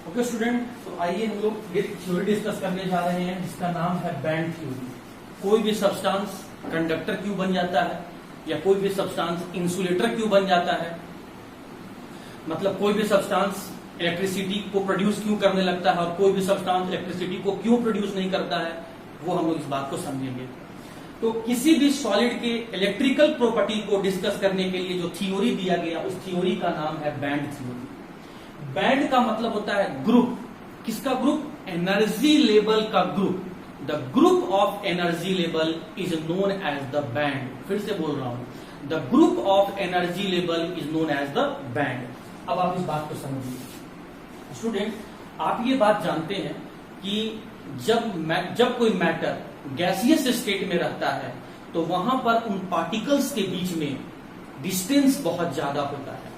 Okay student, तो आइए हम लोग एक थ्योरी डिस्कस करने जा रहे हैं जिसका नाम है बैंड थ्योरी। कोई भी सब्सटेंस कंडक्टर क्यों बन जाता है या कोई भी सब्सटेंस इंसुलेटर क्यों बन जाता है, मतलब कोई भी सब्सटेंस इलेक्ट्रिसिटी को प्रोड्यूस क्यों करने लगता है और कोई भी सब्सटेंस इलेक्ट्रिसिटी को क्यों प्रोड्यूस नहीं करता है, वो हम लोग इस बात को समझेंगे। तो किसी भी सॉलिड के इलेक्ट्रिकल प्रॉपर्टी को डिस्कस करने के लिए जो थ्योरी दिया गया उस थ्योरी का नाम है बैंड थ्योरी। बैंड का मतलब होता है ग्रुप। किसका ग्रुप? एनर्जी लेवल का group. The group of energy level is known as the band. फिर से बोल रहा हूं, the group of energy level is known as the band. अब आप इस बात को समझिए स्टूडेंट, आप ये बात जानते हैं कि जब कोई मैटर गैसियस स्टेट में रहता है तो वहां पर उन पार्टिकल्स के बीच में डिस्टेंस बहुत ज्यादा होता है।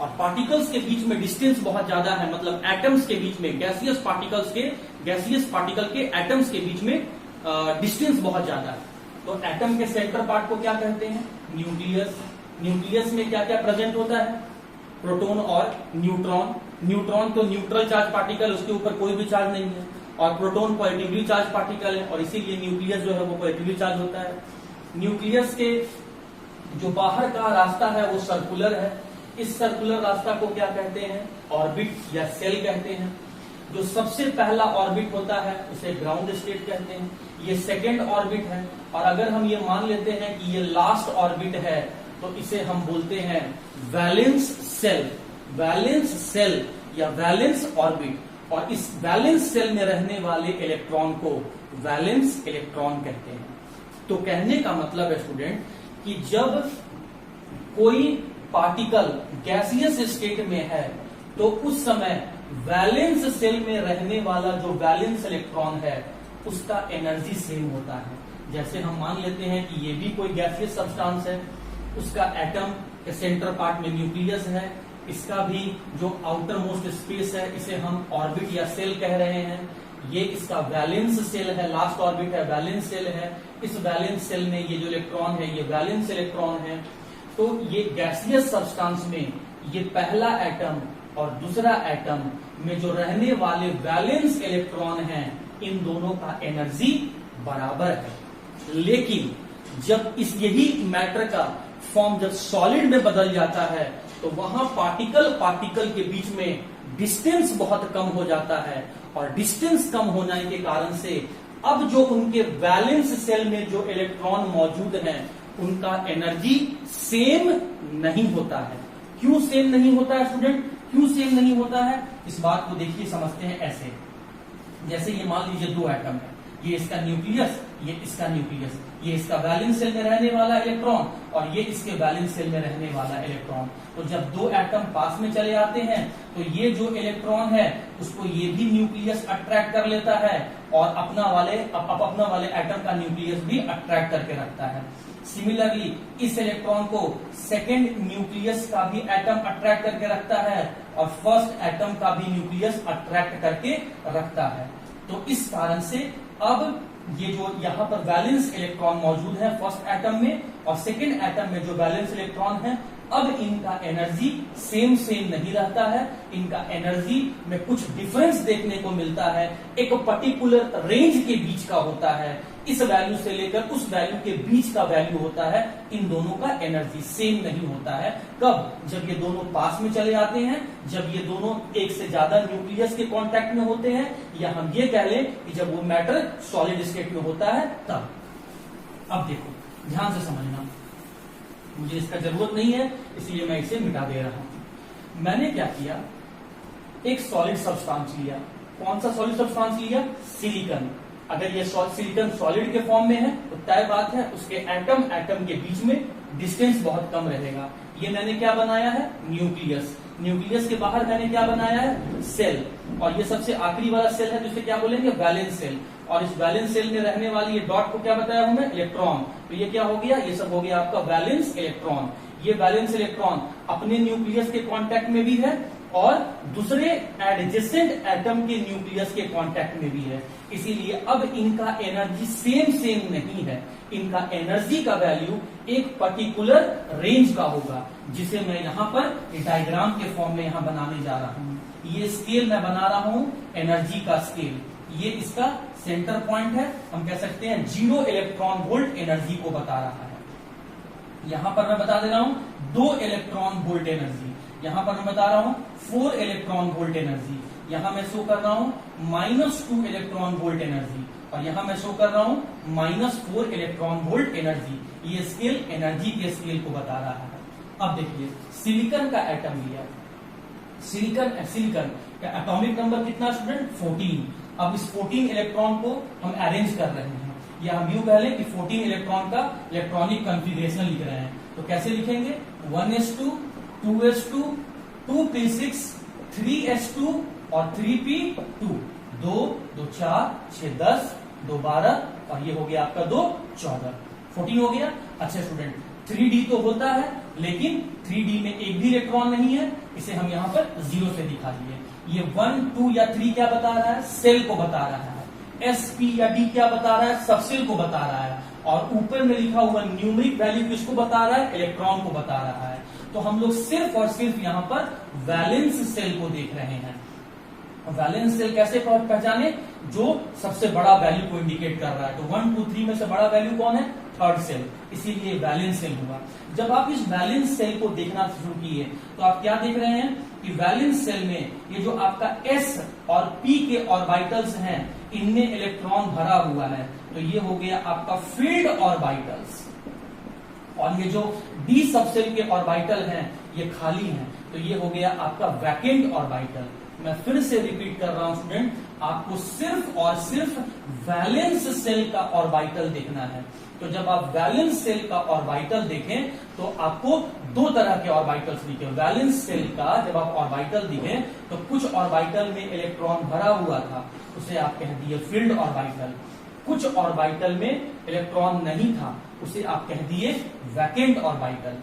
और पार्टिकल्स के बीच में डिस्टेंस बहुत ज्यादा है, मतलब एटम्स के बीच में गैसियस पार्टिकल के एटम्स के बीच में डिस्टेंस बहुत ज्यादा है। तो एटम के सेंटर पार्ट को क्या कहते हैं? न्यूक्लियस। न्यूक्लियस में क्या क्या प्रेजेंट होता है? प्रोटॉन और न्यूट्रॉन। न्यूट्रॉन तो न्यूट्रल चार्ज पार्टिकल, उसके ऊपर कोई भी चार्ज नहीं है, और प्रोटॉन पॉजिटिवली चार्ज पार्टिकल है और इसीलिए न्यूक्लियस जो है वो पॉजिटिवली चार्ज होता है। न्यूक्लियस के जो बाहर का रास्ता है वो सर्कुलर है। इस सर्कुलर रास्ता को क्या कहते हैं? ऑर्बिट या सेल कहते हैं। जो सबसे पहला ऑर्बिट होता है उसे ग्राउंड स्टेट कहते हैं, ये सेकेंड ऑर्बिट है। और अगर हम ये मान लेते हैं कि ये लास्ट ऑर्बिट है तो इसे हम बोलते हैं वैलेंस सेल। वैलेंस सेल या वैलेंस ऑर्बिट। और इस वैलेंस सेल में रहने वाले इलेक्ट्रॉन को वैलेंस इलेक्ट्रॉन कहते हैं। तो कहने का मतलब है स्टूडेंट कि जब कोई पार्टिकल गैसियस स्टेट में है तो उस समय वैलेंस सेल में रहने वाला जो वैलेंस इलेक्ट्रॉन है उसका एनर्जी सेम होता है। जैसे हम मान लेते हैं कि ये भी कोई गैसियस सब्सटेंस है, उसका एटम के सेंटर पार्ट में न्यूक्लियस है, इसका भी जो आउटर मोस्ट स्पेस है इसे हम ऑर्बिट या सेल कह रहे हैं। ये इसका वैलेंस सेल है, लास्ट ऑर्बिट है, वैलेंस सेल है। इस वैलेंस सेल में ये जो इलेक्ट्रॉन है ये वैलेंस इलेक्ट्रॉन है। तो ये गैसियस सब्सटेंस में ये पहला एटम और दूसरा एटम में जो रहने वाले वैलेंस इलेक्ट्रॉन हैं इन दोनों का एनर्जी बराबर है। लेकिन जब यही मैटर का फॉर्म जब सॉलिड में बदल जाता है तो वहां पार्टिकल के बीच में डिस्टेंस बहुत कम हो जाता है। और डिस्टेंस कम होने के कारण से अब जो उनके वैलेंस सेल में जो इलेक्ट्रॉन मौजूद हैं उनका एनर्जी सेम नहीं होता है। क्यों सेम नहीं होता है स्टूडेंट? क्यों सेम नहीं होता है इस बात को देखिए, समझते हैं ऐसे। जैसे ये मान लीजिए दो एटम है, ये इसका न्यूक्लियस, ये इसका न्यूक्लियस, ये इसका वैलेंस सेल में रहने वाला इलेक्ट्रॉन और ये इसके वैलेंस सेल में रहने वाला इलेक्ट्रॉन। तो जब दो एटम पास में चले आते हैं तो ये जो इलेक्ट्रॉन है उसको ये भी न्यूक्लियस अट्रैक्ट कर लेता है और अपना वाले एटम का न्यूक्लियस भी अट्रैक्ट करके रखता है। सिमिलरली इस इलेक्ट्रॉन को सेकेंड न्यूक्लियस का भी एटम अट्रैक्ट करके रखता है और फर्स्ट एटम का भी न्यूक्लियस अट्रैक्ट करके रखता है। तो इस कारण से अब ये जो यहाँ पर वैलेंस इलेक्ट्रॉन मौजूद है फर्स्ट एटम में और सेकेंड एटम में जो वैलेंस इलेक्ट्रॉन है, अब इनका एनर्जी सेम नहीं रहता है। इनका एनर्जी में कुछ डिफरेंस देखने को मिलता है, एक पर्टिकुलर रेंज के बीच का होता है। इस वैल्यू से लेकर उस वैल्यू के बीच का वैल्यू होता है। इन दोनों का एनर्जी सेम नहीं होता है। कब? जब ये दोनों पास में चले आते हैं, जब ये दोनों एक से ज्यादा न्यूक्लियस के कांटेक्ट में होते हैं, या हम ये कह लें कि जब वो मैटर सॉलिड स्टेट में होता है तब। अब देखो ध्यान से समझना, मुझे इसका जरूरत नहीं है इसलिए मैं इसे मिटा दे रहा हूं। मैंने क्या किया, एक सॉलिड सब्सटेंस लिया। कौन सा सॉलिड सब्सटेंस लिया? सिलिकॉन। अगर ये सिलिकॉन सॉलिड के फॉर्म में है तो तय बात है उसके एटम के बीच में डिस्टेंस बहुत कम रहेगा। ये मैंने क्या बनाया है? न्यूक्लियस। न्यूक्लियस के बाहर मैंने क्या बनाया है? सेल। और ये सबसे आखिरी वाला सेल है जिसे क्या बोलेंगे? Valence shell. और इस वैलेंस सेल में रहने वाली ये डॉट को क्या बताया हूं मैं? इलेक्ट्रॉन। तो ये क्या हो गया? ये सब हो गया आपका वैलेंस इलेक्ट्रॉन। ये वैलेंस इलेक्ट्रॉन अपने न्यूक्लियस के कांटेक्ट में भी है और दूसरे एडजेसेंट एटम के न्यूक्लियस के कांटेक्ट में भी है। इसीलिए अब इनका एनर्जी सेम नहीं है, इनका एनर्जी का वैल्यू एक पर्टिकुलर रेंज का होगा, जिसे मैं यहां पर डायग्राम के फॉर्म में यहां बनाने जा रहा हूं। ये स्केल मैं बना रहा हूं एनर्जी का स्केल, ये इसका सेंटर पॉइंट है, हम कह सकते हैं 0 इलेक्ट्रॉन वोल्ट एनर्जी को बता रहा है। यहां पर मैं बता दे रहा हूं 2 इलेक्ट्रॉन वोल्ट एनर्जी, यहां पर मैं बता रहा हूं 4 इलेक्ट्रॉन वोल्ट एनर्जी, यहां मैं शो कर रहा हूं -2 इलेक्ट्रॉन वोल्ट एनर्जी, और यहां मैं शो कर रहा हूं -4 इलेक्ट्रॉन वोल्ट एनर्जी। ये स्केल एनर्जी के स्केल को बता रहा है। अब देखिए सिलिकॉन का एटम लिया, सिलिकॉन का एटॉमिक नंबर कितना स्टूडेंट 14। अब इस 14 इलेक्ट्रॉन को हम अरेंज कर रहे हैं, या हम यूं कह लें कि 14 इलेक्ट्रॉन का इलेक्ट्रॉनिक कॉन्फ़िगरेशन लिख रहे हैं। तो कैसे लिखेंगे 1s2 2s2 2p6 3s2 और 3p2, 2 2 4 6 10 2 12 और ये हो गया आपका 2 14, 14 हो गया। अच्छा स्टूडेंट 3d तो होता है, लेकिन 3d में एक भी इलेक्ट्रॉन नहीं है, इसे हम यहां पर 0 से दिखा दिए। ये 1 2 या 3 क्या बता रहा है, सेल को बता रहा है। S P या D क्या बता रहा है, सबसेल को बता रहा है। और ऊपर में लिखा हुआ न्यूमेरिक वैल्यू किसको बता रहा है, इलेक्ट्रॉन को बता रहा है। तो हम लोग सिर्फ और सिर्फ यहां पर वैलेंस सेल को देख रहे हैं। वैलेंस सेल कैसे पहचाने, जो सबसे बड़ा वैल्यू को इंडिकेट कर रहा है। तो 1 2 3 में से बड़ा वैल्यू कौन है, थर्ड सेल, इसीलिए वैलेंस सेल हुआ। जब आप इस वैलेंस सेल को देखना शुरू किए तो आप क्या देख रहे हैं कि वैलेंस सेल में ये जो आपका S और P के ऑर्बिटल्स हैं, इनमें इलेक्ट्रॉन भरा हुआ है। तो ये हो गया आपका फील्ड ऑर्बिटल्स, और ये जो D सबसेल के ऑर्बिटल हैं ये खाली हैं। तो ये हो गया आपका वैकेंट ऑर्बिटल। मैं फिर से रिपीट कर रहा हूं स्टूडेंट, आपको सिर्फ और सिर्फ वैलेंस सेल का ऑर्बिटल देखना है। तो जब आप वैलेंस सेल का ऑर्बिटल देखें तो आपको 2 तरह के ऑर्बिटल्स दिखे। वैलेंस सेल का जब आप ऑर्बिटल दिखे तो कुछ ऑर्बिटल में इलेक्ट्रॉन भरा हुआ था, उसे आप कह दिए फील्ड ऑर्बिटल। कुछ ऑर्बिटल में इलेक्ट्रॉन नहीं था, उसे आप कह दिए वैकेंट ऑर्बिटल।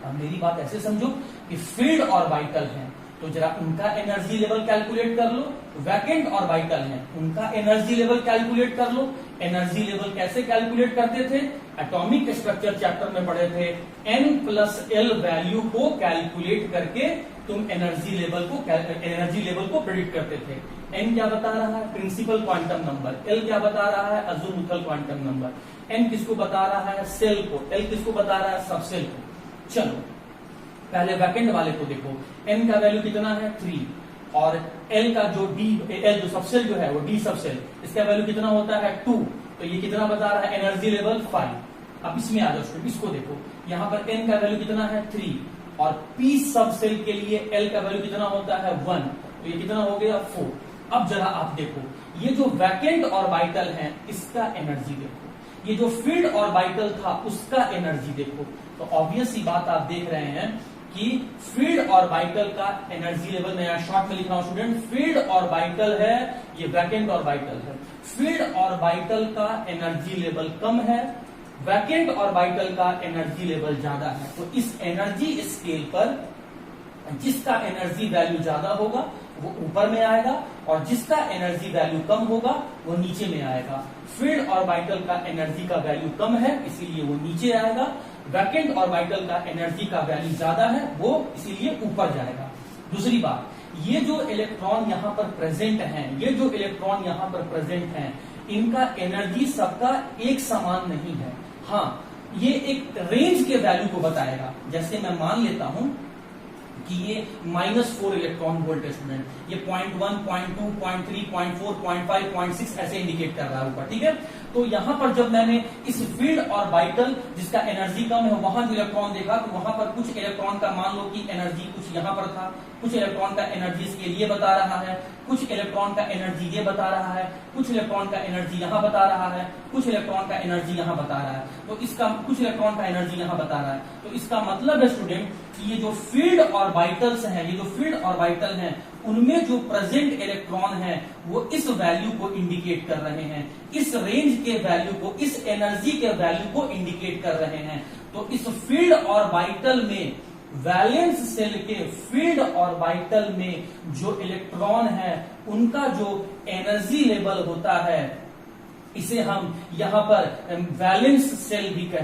अब मेरी बात ऐसे समझो कि फील्ड ऑर्बिटल है तो जरा उनका एनर्जी लेवल कैलकुलेट कर लो, वैकेंट ऑर्बिटल है उनका एनर्जी लेवल कैलकुलेट कर लो। एनर्जी लेवल कैसे कैलकुलेट करते थे, एटॉमिक स्ट्रक्चर चैप्टर में पढ़े थे, n+l वैल्यू को कैलकुलेट करके तुम एनर्जी लेवल को प्रेडिक्ट करते थे। n क्या बता रहा है, प्रिंसिपल क्वांटम नंबर, l क्या बता रहा है, अज़ीमुथल क्वांटम नंबर, n किसको बता रहा है, सेल को, l किसको बता रहा है, सबसेल को। चलो पहले वैकेंट वाले को देखो, n का वैल्यू कितना है 3, और l का जो l जो सबसेल जो है वो D सबसेल, इसका वैल्यू कितना होता है 2। तो ये कितना बता रहा है, एनर्जी लेवल 5। अब इसमें आ जाओ, इसको देखो, यहाँ पर n का वैल्यू कितना है 3, और P सबसेल के लिए l का वैल्यू कितना होता है 1, तो ये कितना हो गया 4। अब जरा आप देखो, ये जो वैकेंट ऑर्बिटल है इसका एनर्जी देखो, ये जो फील्ड ऑर्बिटल था उसका एनर्जी देखो। तो ऑब्वियस सी बात आप देख रहे हैं कि फील्ड ऑर्बिटल का एनर्जी लेवल, मैं यहां शॉर्ट में लिख रहा हूं स्टूडेंट, फील्ड ऑर्बिटल है, ये वैकेंट ऑर्बिटल है। फील्ड ऑर्बिटल का एनर्जी लेवल कम है, वैकेंट ऑर्बिटल का एनर्जी लेवल ज्यादा है। तो इस एनर्जी स्केल पर जिसका एनर्जी वैल्यू ज्यादा होगा वो ऊपर में आएगा, और जिसका एनर्जी वैल्यू कम होगा वो नीचे में आएगा। फील्ड ऑर्बिटल का एनर्जी का वैल्यू कम है इसीलिए वो नीचे आएगा, वैकेंट ऑर्बिटल का एनर्जी का वैल्यू ज्यादा है वो इसीलिए ऊपर जाएगा। दूसरी बात, ये जो इलेक्ट्रॉन यहाँ पर प्रेजेंट हैं, ये जो इलेक्ट्रॉन यहाँ पर प्रेजेंट हैं, इनका एनर्जी सबका एक समान नहीं है। हाँ, ये एक रेंज के वैल्यू को बताएगा। जैसे मैं मान लेता हूं कि ये -4 इलेक्ट्रॉन वोल्ट है स्टूडेंट, ये 0.1 0.2 0.3 0.4 0.5 0.6 ऐसे इंडिकेट कर रहा है ऊपर, ठीक है। तो यहां पर जब मैंने इस फील्ड ऑर्बिटल जिसका एनर्जी कम है वहां जो इलेक्ट्रॉन देखा, तो वहां पर कुछ इलेक्ट्रॉन का मान लो कि एनर्जी कुछ यहां पर था, कुछ इलेक्ट्रॉन का एनर्जी इसके लिए बता रहा है, कुछ इलेक्ट्रॉन का एनर्जी ये बता रहा है, कुछ इलेक्ट्रॉन का एनर्जी यहां बता रहा है, कुछ इलेक्ट्रॉन का एनर्जी यहां बता रहा है, तो इसका कुछ इलेक्ट्रॉन का एनर्जी यहां बता रहा है। तो इसका मतलब है स्टूडेंट कि ये जो फील्ड ऑर्बिटल्स हैं, ये जो फील्ड ऑर्बिटल हैं, उनमें जो प्रेजेंट इलेक्ट्रॉन हैं वो इस वैल्यू को इंडिकेट कर रहे हैं, इस रेंज के वैल्यू को, इस एनर्जी के वैल्यू को इंडिकेट कर रहे हैं। तो इस फील्ड ऑर्बिटल में वैलेंस सेल के फील्ड ऑर्बिटल में जो इलेक्ट्रॉन है उनका जो एनर्जी लेवल होता है, इसे हम यहां पर वैलेंस सेल भी कहते हैं।